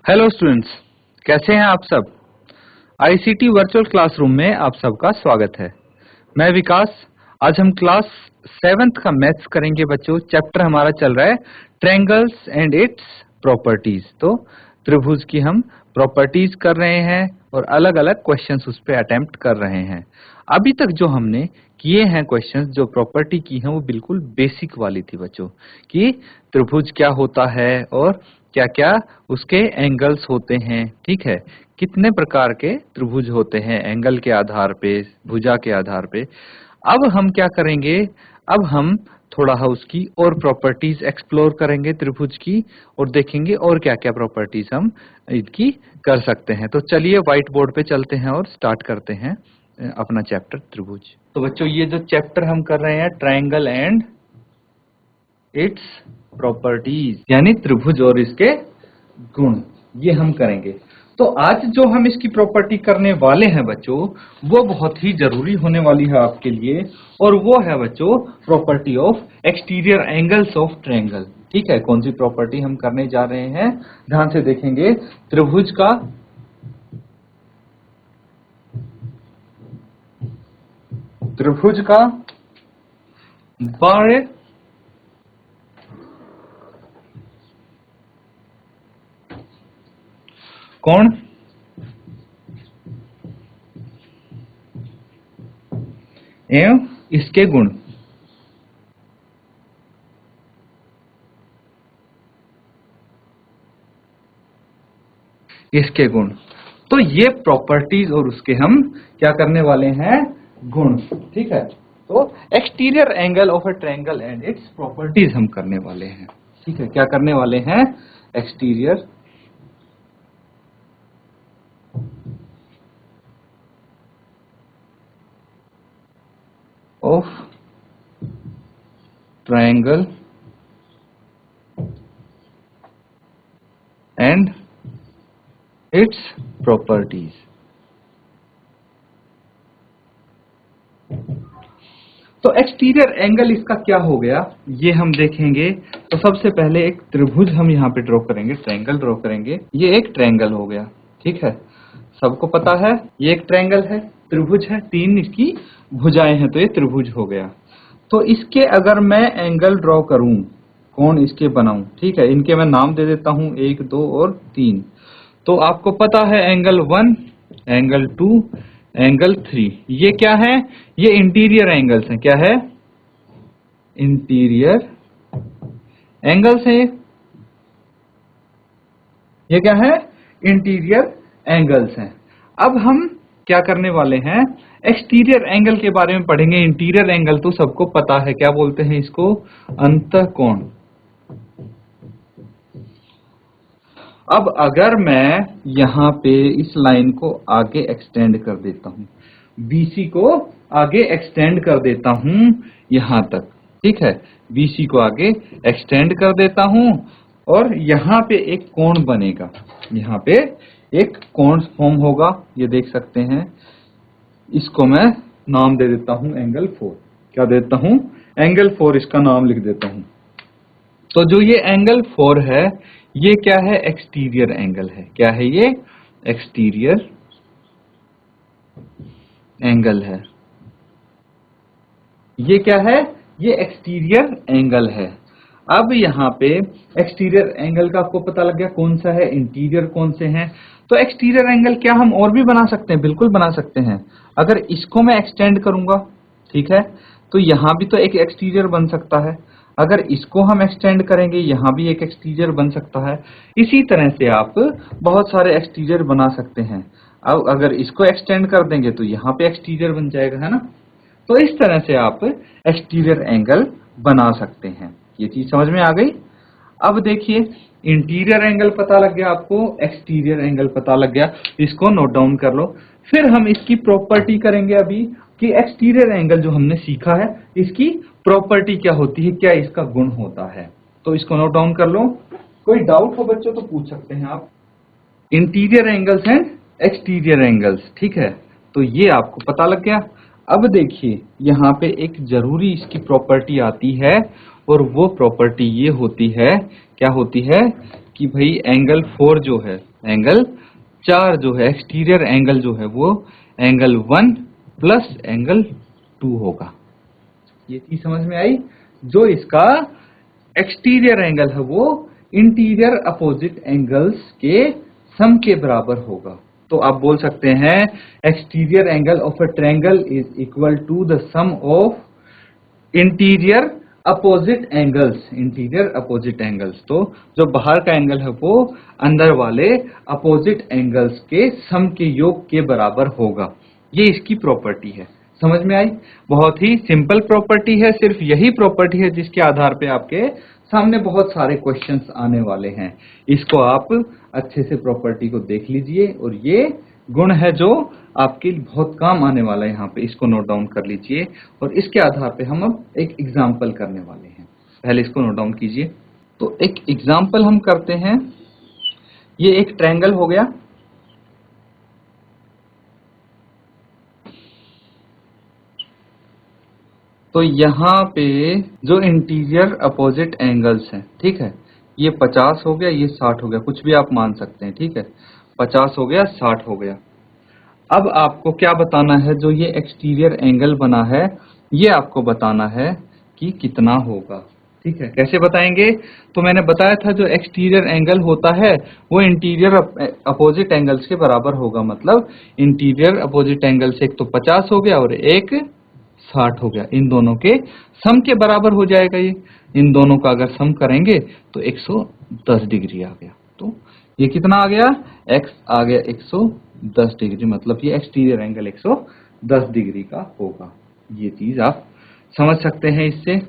Hello students, कैसे हैं आप सब। आईसीटी वर्चुअल क्लासरूम में आप सबका स्वागत है। मैं विकास। आज हम क्लास 7th का मैथ्स करेंगे बच्चों। चैप्टर हमारा चल रहा है ट्रायंगल्स एंड इट्स प्रॉपर्टीज। तो त्रिभुज की हम प्रॉपर्टीज कर रहे हैं और अलग अलग क्वेश्चंस उस पे अटेम्प्ट कर रहे हैं। अभी तक जो हमने किए हैं क्वेश्चंस, जो प्रॉपर्टी की हैं, वो बिल्कुल बेसिक वाली थी बच्चों, कि त्रिभुज क्या होता है और क्या क्या उसके एंगल्स होते हैं। ठीक है, कितने प्रकार के त्रिभुज होते हैं एंगल के आधार पे, भुजा के आधार पे। अब हम क्या करेंगे, अब हम थोड़ा उसकी और प्रॉपर्टीज एक्सप्लोर करेंगे त्रिभुज की, और देखेंगे और क्या क्या प्रॉपर्टीज हम इसकी कर सकते हैं। तो चलिए व्हाइट बोर्ड पे चलते हैं और स्टार्ट करते हैं अपना चैप्टर त्रिभुज। तो बच्चों, ये जो चैप्टर हम कर रहे हैं ट्रायंगल एंड इट्स प्रॉपर्टीज, यानी त्रिभुज और इसके गुण, ये हम करेंगे। तो आज जो हम इसकी प्रॉपर्टी करने वाले हैं बच्चों, वो बहुत ही जरूरी होने वाली है आपके लिए, और वो है बच्चों property of exterior angles of triangle. ठीक है, कौन सी प्रॉपर्टी हम करने जा रहे हैं, ध्यान से देखेंगे। त्रिभुज का बाह्य कोण एवं इसके गुण। तो ये प्रॉपर्टीज और उसके हम क्या करने वाले हैं, गुण। ठीक है, तो exterior angle of a triangle and its properties हम करने वाले हैं। ठीक है, क्या करने वाले हैं, exterior of triangle and its properties. तो एक्सटीरियर एंगल इसका क्या हो गया, ये हम देखेंगे। तो सबसे पहले एक त्रिभुज हम यहाँ पे ड्रॉ करेंगे, ट्रायंगल ड्रॉ करेंगे। ये एक ट्रायंगल हो गया। ठीक है, सबको पता है ये एक ट्रायंगल है, त्रिभुज है, 3 इसकी भुजाएं हैं, तो ये त्रिभुज हो गया। तो इसके अगर मैं एंगल ड्रॉ करूं, कोण इसके बनाऊं, ठीक है, इनके मैं नाम दे देता हूं 1, 2 और 3। तो आपको पता है एंगल 1, एंगल 2, एंगल 3, ये क्या है, ये इंटीरियर एंगल्स हैं। क्या है, इंटीरियर एंगल्स है। ये क्या है, इंटीरियर एंगल्स हैं। अब हम क्या करने वाले हैं, एक्सटीरियर एंगल के बारे में पढ़ेंगे। इंटीरियर एंगल तो सबको पता है, क्या बोलते हैं इसको, अंतःकोण। अब अगर मैं यहां पे इस लाइन को आगे एक्सटेंड कर देता हूं, बीसी को आगे एक्सटेंड कर देता हूं यहां तक। ठीक है, बीसी को आगे एक्सटेंड कर देता हूं, और यहां पे एक कोण बनेगा, यहां पे एक कोण फॉर्म होगा, ये देख सकते हैं। इसको मैं नाम दे देता हूं एंगल 4। क्या देता हूं, एंगल 4, इसका नाम लिख देता हूं। तो जो ये एंगल 4 है, ये क्या है, एक्सटीरियर एंगल है। क्या है ये, एक्सटीरियर एंगल है। ये क्या है, ये एक्सटीरियर एंगल है। अब यहाँ पे एक्सटीरियर एंगल का आपको पता लग गया कौन सा है, इंटीरियर कौन से हैं। तो एक्सटीरियर एंगल क्या हम और भी बना सकते हैं, बिल्कुल बना सकते हैं। अगर इसको मैं एक्सटेंड करूंगा, ठीक है, तो यहां भी तो एक एक्सटीरियर बन सकता है। अगर इसको हम एक्सटेंड करेंगे, यहां भी एक एक्सटीरियर बन सकता है। इसी तरह से आप बहुत सारे एक्सटीरियर बना सकते हैं। अब अगर इसको एक्सटेंड कर देंगे तो यहाँ पे एक्सटीरियर बन जाएगा, है ना। तो इस तरह से आप एक्सटीरियर एंगल बना सकते हैं। ये चीज समझ में आ गई। अब देखिए, इंटीरियर एंगल पता लग गया आपको, एक्सटीरियर एंगल पता लग गया, इसको नोट डाउन कर लो। फिर हम इसकी प्रॉपर्टी करेंगे अभी, कि एक्सटीरियर एंगल जो हमने सीखा है, इसकी प्रॉपर्टी क्या होती है, क्या इसका गुण होता है। तो इसको नोट डाउन कर लो। कोई डाउट हो बच्चों तो पूछ सकते हैं आप। Interior angles and exterior angles, ठीक है, तो ये आपको पता लग गया। अब देखिए, यहाँ पे एक जरूरी इसकी प्रॉपर्टी आती है, और वो प्रॉपर्टी ये होती है, क्या होती है कि भाई एंगल 4 जो है, एंगल 4 जो है, एक्सटीरियर एंगल जो है वो एंगल 1 प्लस एंगल 2 होगा। ये चीज समझ में आई? जो इसका एक्सटीरियर एंगल है वो इंटीरियर अपोजिट एंगल्स के सम के बराबर होगा। तो आप बोल सकते हैं exterior angle of a triangle is equal to the sum of interior opposite angles. Interior opposite angles, तो जो बाहर का एंगल है वो अंदर वाले अपोजिट एंगल्स के सम के योग के बराबर होगा। ये इसकी प्रॉपर्टी है। समझ में आई? बहुत ही सिंपल प्रॉपर्टी है, सिर्फ यही प्रॉपर्टी है जिसके आधार पे आपके सामने बहुत सारे क्वेश्चंस आने वाले हैं। इसको आप अच्छे से प्रॉपर्टी को देख लीजिए और ये गुण है जो आपके बहुत काम आने वाला है। यहाँ पे इसको नोट डाउन कर लीजिए और इसके आधार पे हम अब एक एग्जाम्पल करने वाले हैं। पहले इसको नोट डाउन कीजिए। तो एक एग्जाम्पल हम करते हैं। ये एक ट्रायंगल हो गया। तो यहाँ पे जो इंटीरियर अपोजिट एंगल्स हैं, ठीक है, ये 50 हो गया, ये 60 हो गया, कुछ भी आप मान सकते हैं, ठीक है। 50 हो गया, 60 हो गया। अब आपको क्या बताना है, जो ये एक्सटीरियर एंगल बना है ये आपको बताना है कि कितना होगा, ठीक है। कैसे बताएंगे? तो मैंने बताया था जो एक्सटीरियर एंगल होता है वो इंटीरियर अपोजिट एंगल्स के बराबर होगा। मतलब इंटीरियर अपोजिट एंगल से एक तो 50 हो गया और एक 60 हो गया, इन दोनों के सम के बराबर हो जाएगा ये। इन दोनों का अगर सम करेंगे तो 110 डिग्री आ गया। तो ये कितना आ गया? x आ गया 110 डिग्री, मतलब ये एक्सटीरियर एंगल 110 डिग्री का होगा। ये चीज आप समझ सकते हैं इससे।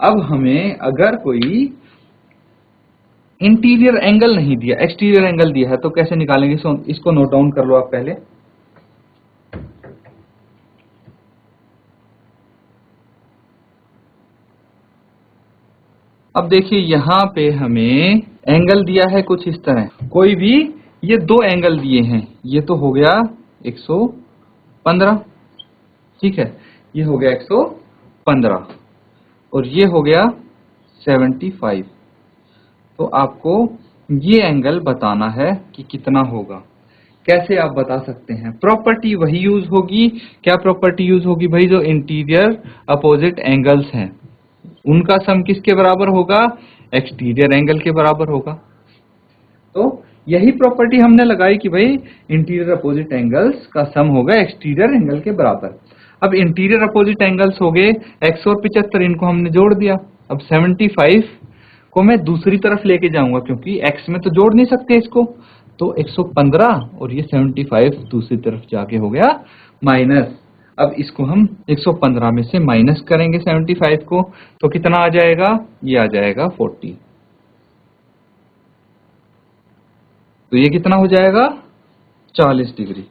अब हमें अगर कोई इंटीरियर एंगल नहीं दिया, एक्सटीरियर एंगल दिया है, तो कैसे निकालेंगे? इसको नोट डाउन कर लो आप पहले। अब देखिए यहाँ पे हमें एंगल दिया है कुछ इस तरह, कोई भी ये दो एंगल दिए हैं। ये तो हो गया 115, ठीक है, ये हो गया 115 और ये हो गया 75। तो आपको ये एंगल बताना है कि कितना होगा। कैसे आप बता सकते हैं? प्रॉपर्टी वही यूज होगी। क्या प्रॉपर्टी यूज होगी भाई? जो इंटीरियर अपोजिट एंगल्स हैं उनका सम किसके बराबर होगा? एक्सटीरियर एंगल के बराबर होगा। तो यही प्रॉपर्टी हमने लगाई कि भाई इंटीरियर अपोजिट एंगल्स का सम होगा एक्सटीरियर एंगल के बराबर। अब इंटीरियर अपोजिट एंगल्स हो गए 100 और 75, इनको हमने जोड़ दिया। अब 75 को मैं दूसरी तरफ लेके जाऊंगा क्योंकि x में तो जोड़ नहीं सकते इसको, तो 115 और ये 75 दूसरी तरफ जाके हो गया माइनस। अब इसको हम 115 में से माइनस करेंगे 75 को, तो कितना आ जाएगा? ये आ जाएगा 40। तो ये कितना हो जाएगा? 40 डिग्री।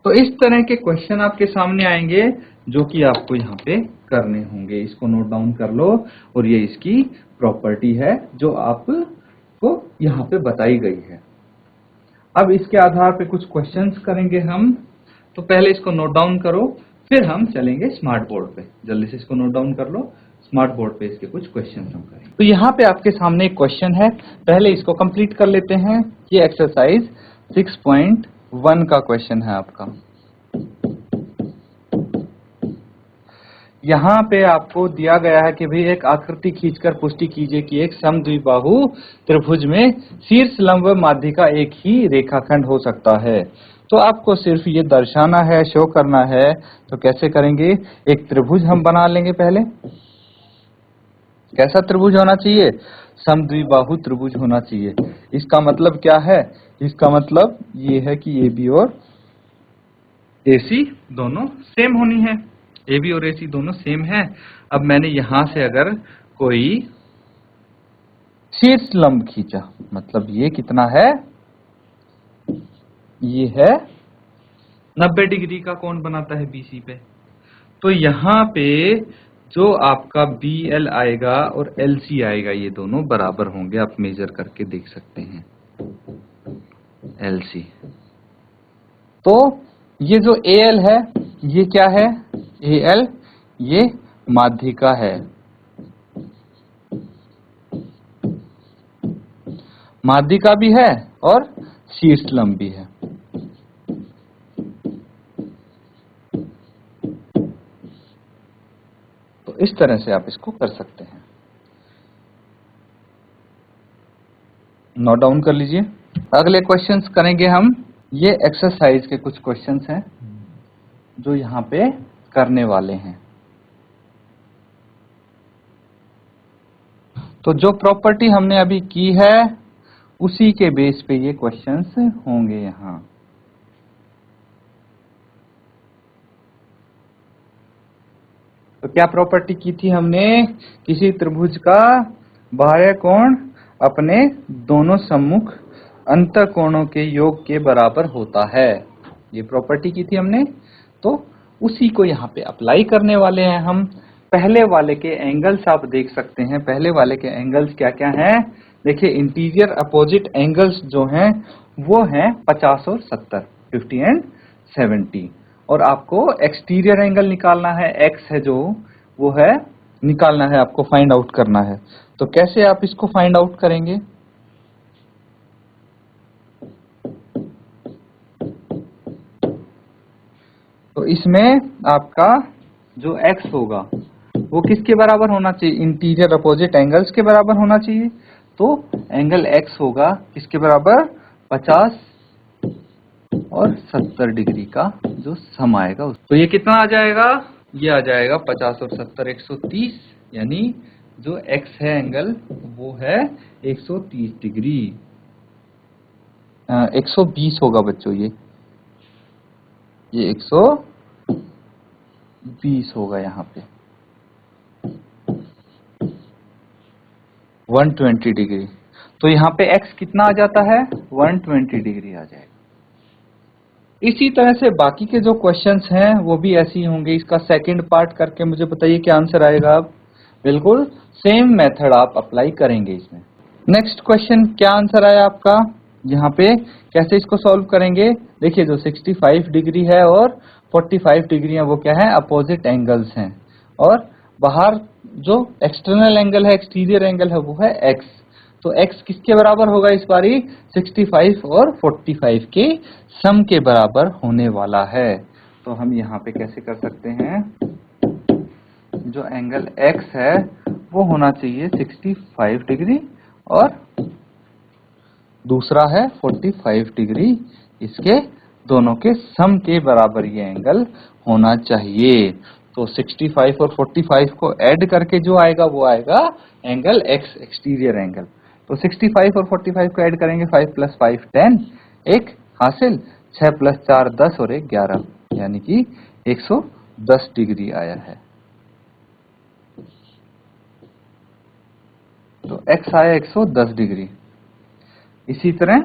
तो इस तरह के क्वेश्चन आपके सामने आएंगे जो कि आपको यहाँ पे करने होंगे। इसको नोट डाउन कर लो और ये इसकी प्रॉपर्टी है जो आपको यहाँ पे बताई गई है। अब इसके आधार पे कुछ क्वेश्चंस करेंगे हम। तो पहले इसको नोट डाउन करो, फिर हम चलेंगे स्मार्ट बोर्ड पे। जल्दी से इसको नोट डाउन कर लो। स्मार्ट बोर्ड पे इसके कुछ क्वेश्चन हम करेंगे। तो यहाँ पे आपके सामने एक क्वेश्चन है, पहले इसको कंप्लीट कर लेते हैं। ये एक्सरसाइज 6.1 का क्वेश्चन है आपका। यहाँ पे आपको दिया गया है कि भाई एक आकृति खींचकर पुष्टि कीजिए कि एक समद्विबाहु त्रिभुज में शीर्ष लंब व माध्य का एक ही रेखाखंड हो सकता है। तो आपको सिर्फ ये दर्शाना है, शो करना है। तो कैसे करेंगे? एक त्रिभुज हम बना लेंगे पहले। कैसा त्रिभुज होना चाहिए? समद्विबाहु त्रिभुज होना चाहिए। इसका मतलब क्या है? इसका मतलब ये है कि AB और AC दोनों सेम होनी है। AB और AC दोनों सेम है। अब मैंने यहां से अगर कोई शीर्ष लंब खींचा, मतलब ये कितना है? ये है 90 डिग्री का कोण बनाता है BC पे। तो यहाँ पे जो आपका BL आएगा और LC आएगा, ये दोनों बराबर होंगे। आप मेजर करके देख सकते हैं। LC तो ये जो AL है ये क्या है, AL ये माध्यिका है, माध्यिका भी है और शीर्षलंब भी है। तो इस तरह से आप इसको कर सकते हैं। नोट डाउन कर लीजिए। अगले क्वेश्चंस करेंगे हम। ये एक्सरसाइज के कुछ क्वेश्चंस हैं जो यहाँ पे करने वाले हैं। तो जो प्रॉपर्टी हमने अभी की है उसी के बेस पे ये क्वेश्चंस होंगे यहाँ। तो क्या प्रॉपर्टी की थी हमने, किसी त्रिभुज का बाह्य कोण अपने दोनों सम्मुख अंतःकोणों के योग के बराबर होता है, ये प्रॉपर्टी की थी हमने। तो उसी को यहाँ पे अप्लाई करने वाले हैं हम। पहले वाले के एंगल्स आप देख सकते हैं, पहले वाले के एंगल्स क्या क्या हैं। देखिए इंटीरियर अपोजिट एंगल्स जो हैं वो हैं 50 और 70, 50 एंड 70। और आपको एक्सटीरियर एंगल निकालना है, एक्स है जो वो है निकालना है, आपको फाइंड आउट करना है। तो कैसे आप इसको फाइंड आउट करेंगे, तो इसमें आपका जो x होगा वो किसके बराबर होना चाहिए, इंटीरियर अपोजिट एंगल्स के बराबर होना चाहिए। तो एंगल x होगा किसके बराबर, 50 और 70 डिग्री का जो सम आएगा। तो ये कितना आ जाएगा, ये आ जाएगा 50 और 70 130, यानी जो x है एंगल वो है 130 डिग्री। 120 होगा बच्चों, ये 120 होगा यहाँ पे 120 डिग्री। तो यहाँ पे x कितना आ जाता है, 120 डिग्री आ जाएगा। इसी तरह से बाकी के जो क्वेश्चंस हैं वो भी ऐसे ही होंगे। इसका सेकंड पार्ट करके मुझे बताइए क्या आंसर आएगा। अब बिल्कुल सेम मेथड आप अप्लाई करेंगे इसमें। नेक्स्ट क्वेश्चन क्या आंसर आया आपका, यहाँ पे कैसे इसको सॉल्व करेंगे। देखिए जो 65 डिग्री है और 45 डिग्री है वो क्या है, अपोजिट एंगल्स हैं। और बाहर जो एक्सटर्नल एंगल है, एक्सटीरियर एंगल है वो है x। तो x किसके बराबर होगा इस बारी, 65 और 45 के सम के बराबर होने वाला है। तो हम यहाँ पे कैसे कर सकते हैं, जो एंगल x है वो होना चाहिए 65 डिग्री और दूसरा है 45 डिग्री, इसके दोनों के सम के बराबर ये एंगल होना चाहिए। तो 65 और 45 को ऐड करके जो आएगा वो आएगा एंगल x, एक्सटीरियर एंगल। तो 65 और 45 को ऐड करेंगे, 5 + 5 10, एक हासिल, 6 + 4 10 और 1 11, यानी कि 110 डिग्री आया है। तो x आया 110 डिग्री। इसी तरह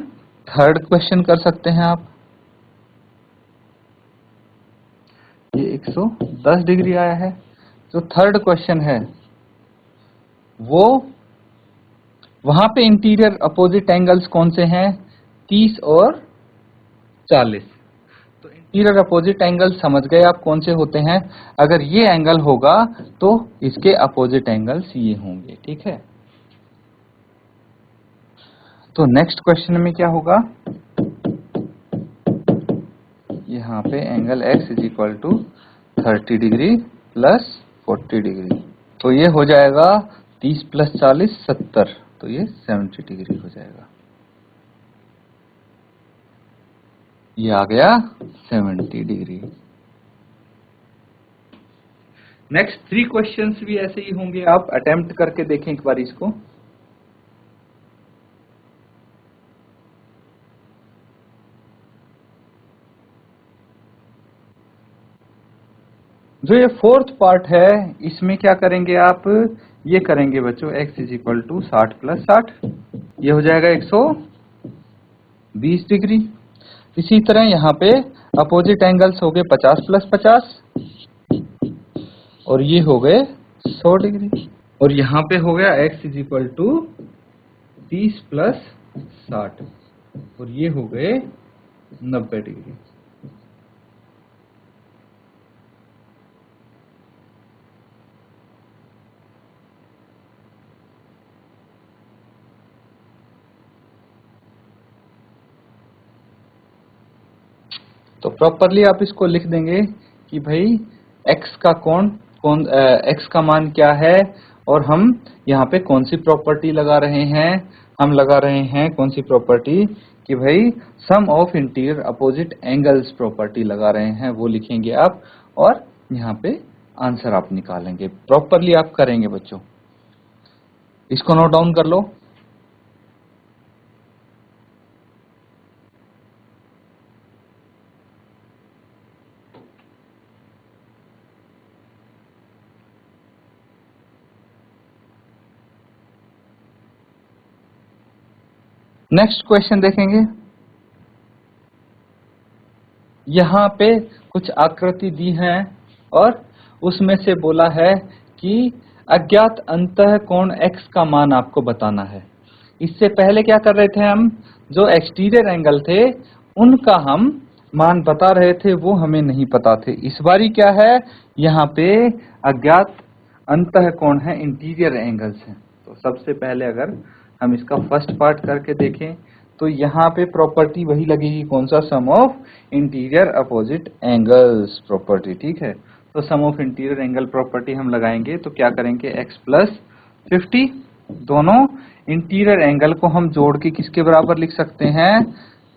थर्ड क्वेश्चन कर सकते हैं आप। ये 110 डिग्री आया है। जो थर्ड क्वेश्चन है वो वहां पे इंटीरियर अपोजिट एंगल्स कौन से हैं, 30 और 40। तो इंटीरियर अपोजिट एंगल समझ गए आप कौन से होते हैं। अगर ये एंगल होगा तो इसके अपोजिट एंगल्स ये होंगे, ठीक है। तो नेक्स्ट क्वेश्चन में क्या होगा, यहाँ पे एंगल x = 30 डिग्री + 40 डिग्री। तो ये हो जाएगा 30 + 40 70, तो ये 70 डिग्री हो जाएगा। ये आ गया 70 डिग्री। नेक्स्ट 3 क्वेश्चंस भी ऐसे ही होंगे, आप अटेम्प्ट करके देखें एक बार इसको। जो ये फोर्थ पार्ट है इसमें क्या करेंगे आप, ये करेंगे बच्चों x = 60 + 60, ये हो जाएगा 120 डिग्री। इसी तरह यहाँ पे अपोजिट एंगल्स हो गए 50 + 50 और ये हो गए 100 डिग्री। और यहाँ पे हो गया x = 30 + 60 और ये हो गए 90 डिग्री। तो प्रॉपरली आप इसको लिख देंगे कि भाई x का x का मान क्या है और हम यहाँ पे कौन सी प्रॉपर्टी लगा रहे हैं। हम लगा रहे हैं कौन सी प्रॉपर्टी कि भाई sum of interior opposite angles property लगा रहे हैं, वो लिखेंगे आप और यहाँ पे आंसर आप निकालेंगे। प्रॉपरली आप करेंगे बच्चों, इसको नोट डाउन कर लो। नेक्स्ट क्वेश्चन देखेंगे। यहाँ पे कुछ आकृति दी है और उसमें से बोला है कि अज्ञात अंतःकोण x का मान आपको बताना है। इससे पहले क्या कर रहे थे हम, जो एक्सटीरियर एंगल थे उनका हम मान बता रहे थे, वो हमें नहीं पता थे। इस बारी क्या है, यहाँ पे अज्ञात अंतःकोण है, इंटीरियर एंगल्स हैं। तो सबसे पहले अगर हम इसका फर्स्ट पार्ट करके देखें तो यहाँ पे प्रॉपर्टी वही लगेगी, कौन सा, sum of interior opposite angles property. ठीक है, तो sum of interior angle property हम लगाएंगे तो क्या करेंगे, x प्लस 50, दोनों इंटीरियर एंगल को हम जोड़ के किसके बराबर लिख सकते हैं,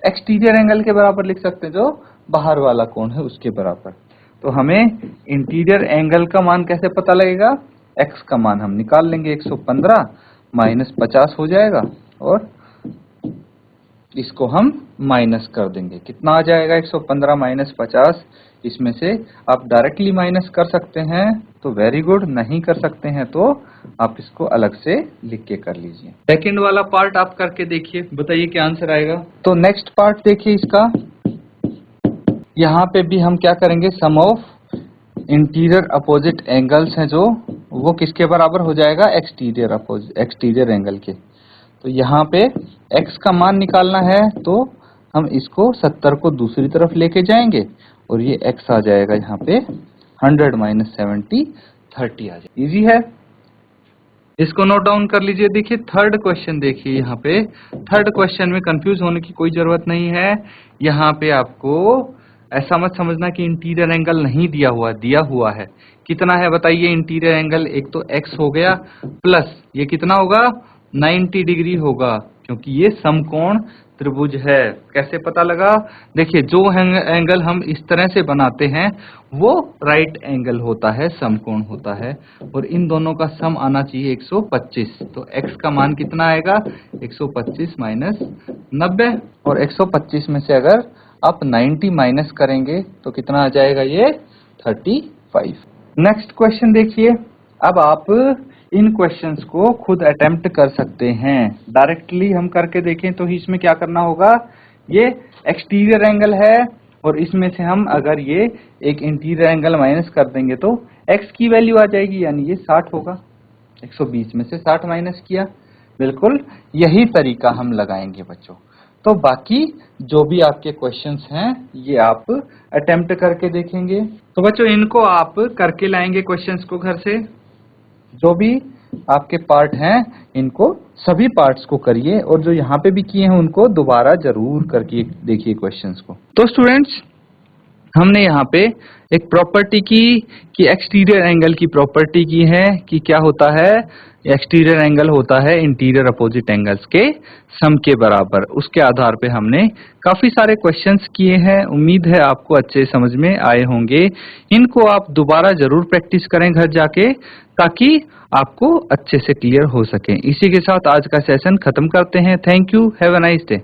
एक्सटीरियर एंगल के बराबर लिख सकते हैं, जो बाहर वाला कोण है उसके बराबर। तो हमें इंटीरियर एंगल का मान कैसे पता लगेगा, x का मान हम निकाल लेंगे, 115 माइनस 50 हो जाएगा और इसको हम माइनस कर देंगे। कितना आ जाएगा, 115 माइनस 50। इसमें से आप डायरेक्टली माइनस कर सकते हैं तो वेरी गुड, नहीं कर सकते हैं तो आप इसको अलग से लिख के कर लीजिए। सेकंड वाला पार्ट आप करके देखिए, बताइए क्या आंसर आएगा। तो नेक्स्ट पार्ट देखिए इसका, यहाँ पे भी हम क्या करेंगे, सम ऑफ इंटीरियर अपोजिट एंगल्स हैं जो, वो किसके बराबर हो जाएगा, एक्सटीरियर एंगल के। तो यहाँ पे x का मान निकालना है तो हम इसको 70 को दूसरी तरफ लेके जाएंगे और ये x आ जाएगा यहाँ पे 100 माइनस 70, 30 आ जाएगा। इजी है, इसको नोट डाउन कर लीजिए। देखिए थर्ड क्वेश्चन, देखिए यहाँ पे थर्ड क्वेश्चन में कंफ्यूज होने की कोई जरूरत नहीं है। यहाँ पे आपको ऐसा मत समझना कि इंटीरियर एंगल नहीं दिया हुआ है। कितना है बताइए इंटीरियर एंगल, एक तो x हो गया प्लस ये कितना होगा, 90 डिग्री होगा, क्योंकि ये समकोण त्रिभुज है। कैसे पता लगा, देखिए जो एंगल हम इस तरह से बनाते हैं वो राइट एंगल होता है, समकोण होता है, और इन दोनों का सम आना चाहिए 125। तो x का मान कितना आएगा, 125 माइनस 90, और 125 में से अगर आप 90 माइनस करेंगे तो कितना आ जाएगा, ये 35। नेक्स्ट क्वेश्चन देखिए। अब आप इन क्वेश्चंस को खुद अटेम्प्ट कर सकते हैं। डायरेक्टली हम करके देखें तो इसमें क्या करना होगा, ये एक्सटीरियर एंगल है और इसमें से हम अगर ये एक इंटीरियर एंगल माइनस कर देंगे तो x की वैल्यू आ जाएगी, यानी ये 60 होगा। 120 में से 60 माइनस किया, बिल्कुल यही तरीका हम लगाएंगे बच्चों। तो बाकी जो भी आपके क्वेश्चंस हैं ये आप अटेम्प्ट करके देखेंगे। तो बच्चों इनको आप करके लाएंगे क्वेश्चंस को घर से, जो भी आपके पार्ट हैं इनको सभी पार्ट्स को करिए और जो यहाँ पे भी किए हैं उनको दोबारा जरूर करके देखिए क्वेश्चंस को। तो स्टूडेंट्स हमने यहाँ पे एक प्रॉपर्टी की कि एक्सटीरियर एंगल की प्रॉपर्टी की है कि क्या होता है, एक्सटीरियर एंगल होता है इंटीरियर अपोजिट एंगल्स के सम के बराबर। उसके आधार पे हमने काफी सारे क्वेश्चंस किए हैं। उम्मीद है आपको अच्छे समझ में आए होंगे। इनको आप दोबारा जरूर प्रैक्टिस करें घर जाके, ताकि आपको अच्छे से क्लियर हो सके। इसी के साथ आज का सेशन खत्म करते हैं। Thank you, have a nice day.